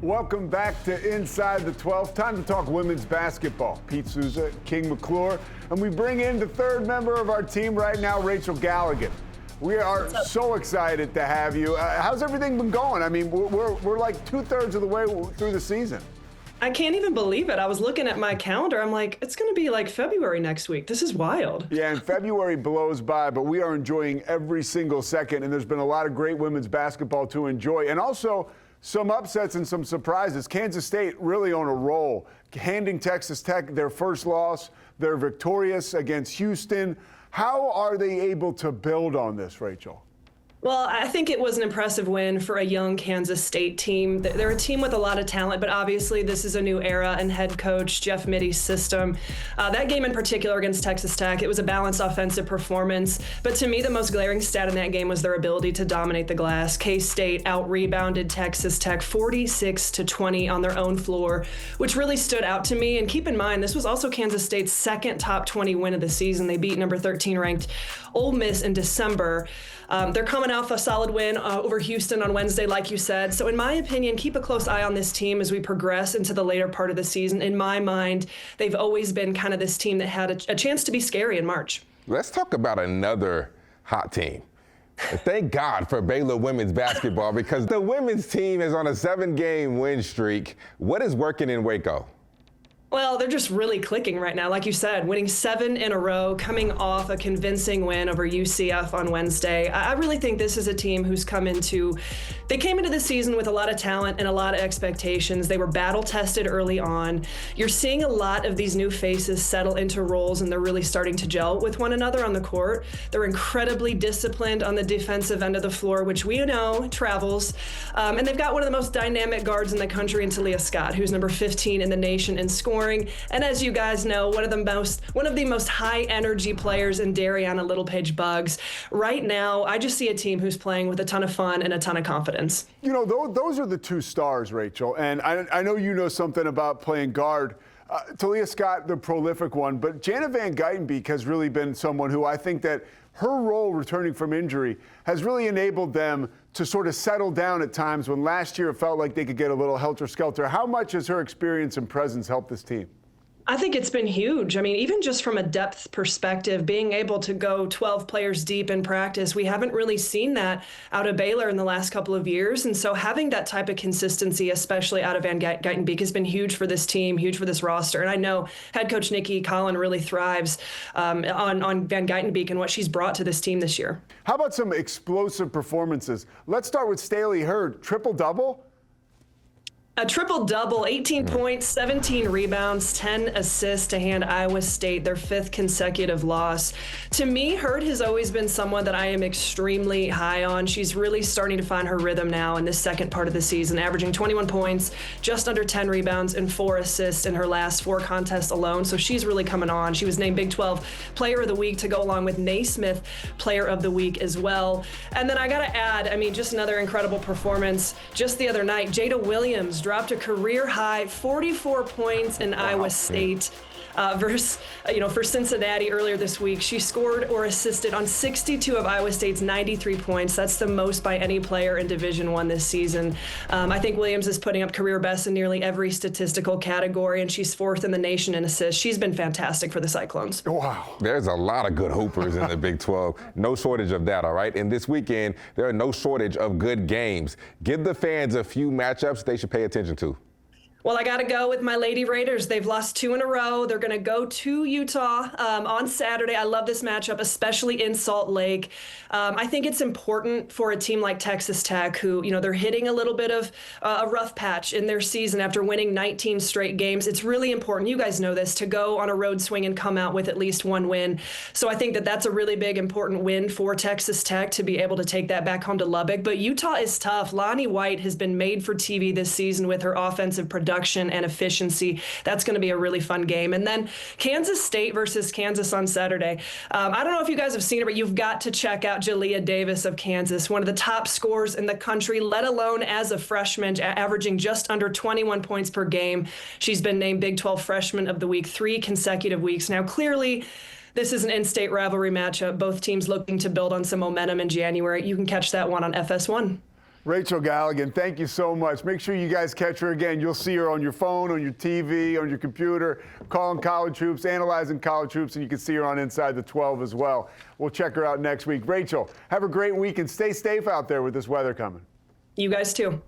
Welcome back to Inside the 12. Time to talk women's basketball. Pete Souza, King McClure, and we bring in the third member of our team right now, Rachel Galligan. We are so excited to have you. How's everything been going? I mean, we're like 2/3 of the way through the season. I can't even believe it. I was looking at my calendar. I'm like, it's going to be like February next week. This is wild. Yeah, and February blows by, but we are enjoying every single second, and there's been a lot of great women's basketball to enjoy. And also some upsets and some surprises. Kansas State really on a roll, handing Texas Tech their first loss. They're victorious against Houston. How are they able to build on this, Rachel? Well, I think it was an impressive win for a young Kansas State team. They're a team with a lot of talent, but obviously this is a new era and head coach Jeff Mitty's system. That game in particular against Texas Tech, it was a balanced offensive performance. But to me, the most glaring stat in that game was their ability to dominate the glass. K-State out-rebounded Texas Tech 46-20 on their own floor, which really stood out to me. And keep in mind, this was also Kansas State's second top 20 win of the season. They beat number 13 ranked Ole Miss in December. They're coming off a solid win over Houston on Wednesday, like you said. So in my opinion, keep a close eye on this team as we progress into the later part of the season. In my mind, they've always been kind of this team that had a chance to be scary in March. Let's talk about another hot team. Thank God for Baylor women's basketball because the women's team is on a 7-game win streak. What is working in Waco? Well, they're just really clicking right now. Like you said, winning 7 in a row, coming off a convincing win over UCF on Wednesday. I really think this is a team who's came into the season with a lot of talent and a lot of expectations. They were battle tested early on. You're seeing a lot of these new faces settle into roles and they're really starting to gel with one another on the court. They're incredibly disciplined on the defensive end of the floor, which we know travels. And they've got one of the most dynamic guards in the country in Talia Scott, who's number 15 in the nation in scoring. And as you guys know, one of the most high energy players in Dariana Littlepage Buggs. Right now, I just see a team who's playing with a ton of fun and a ton of confidence. You know, those are the two stars, Rachel. And I know you know something about playing guard. Talia Scott, the prolific one, but Jana Van Geitenbeek has really been someone who I think that her role returning from injury has really enabled them to sort of settle down at times when last year it felt like they could get a little helter-skelter. How much has her experience and presence helped this team? I think it's been huge. I mean, even just from a depth perspective, being able to go 12 players deep in practice, we haven't really seen that out of Baylor in the last couple of years. And so having that type of consistency, especially out of Van Geitenbeek, has been huge for this team, huge for this roster. And I know head coach Nikki Collin really thrives on Van Geitenbeek and what she's brought to this team this year. How about some explosive performances? Let's start with Staley Hurd. Triple-double? A triple-double, 18 points, 17 rebounds, 10 assists to hand Iowa State their 5th consecutive loss. To me, Hurd has always been someone that I am extremely high on. She's really starting to find her rhythm now in this second part of the season, averaging 21 points, just under 10 rebounds, and 4 assists in her last 4 contests alone. So she's really coming on. She was named Big 12 Player of the Week to go along with Naismith Player of the Week as well. And then I got to add, I mean, just another incredible performance. Just the other night, Jada Williams dropped a career-high 44 points in Iowa State for Cincinnati earlier this week. She scored or assisted on 62 of Iowa State's 93 points. That's the most by any player in Division I this season. I think Williams is putting up career bests in nearly every statistical category, and she's 4th in the nation in assists. She's been fantastic for the Cyclones. Wow. There's a lot of good hoopers in the Big 12. No shortage of that, all right? And this weekend, there are no shortage of good games. Give the fans a few matchups they should pay attention to. Well, I got to go with my Lady Raiders. They've lost 2 in a row. They're going to go to Utah on Saturday. I love this matchup, especially in Salt Lake. I think it's important for a team like Texas Tech, who, they're hitting a little bit of a rough patch in their season after winning 19 straight games. It's really important, you guys know this, to go on a road swing and come out with at least 1 win. So I think that that's a really big, important win for Texas Tech to be able to take that back home to Lubbock. But Utah is tough. Lonnie White has been made for TV this season with her offensive production and efficiency. That's going to be a really fun game. And then Kansas State versus Kansas on Saturday. I don't know if you guys have seen it, but you've got to check out Jalea Davis of Kansas, one of the top scorers in the country, let alone as a freshman, averaging just under 21 points per game. She's been named Big 12 Freshman of the Week 3 consecutive weeks. Now, clearly, this is an in-state rivalry matchup. Both teams looking to build on some momentum in January. You can catch that one on FS1. Rachel Galligan, thank you so much. Make sure you guys catch her again. You'll see her on your phone, on your TV, on your computer, calling college hoops, analyzing college hoops, and you can see her on Inside the 12 as well. We'll check her out next week. Rachel, have a great week and stay safe out there with this weather coming. You guys too.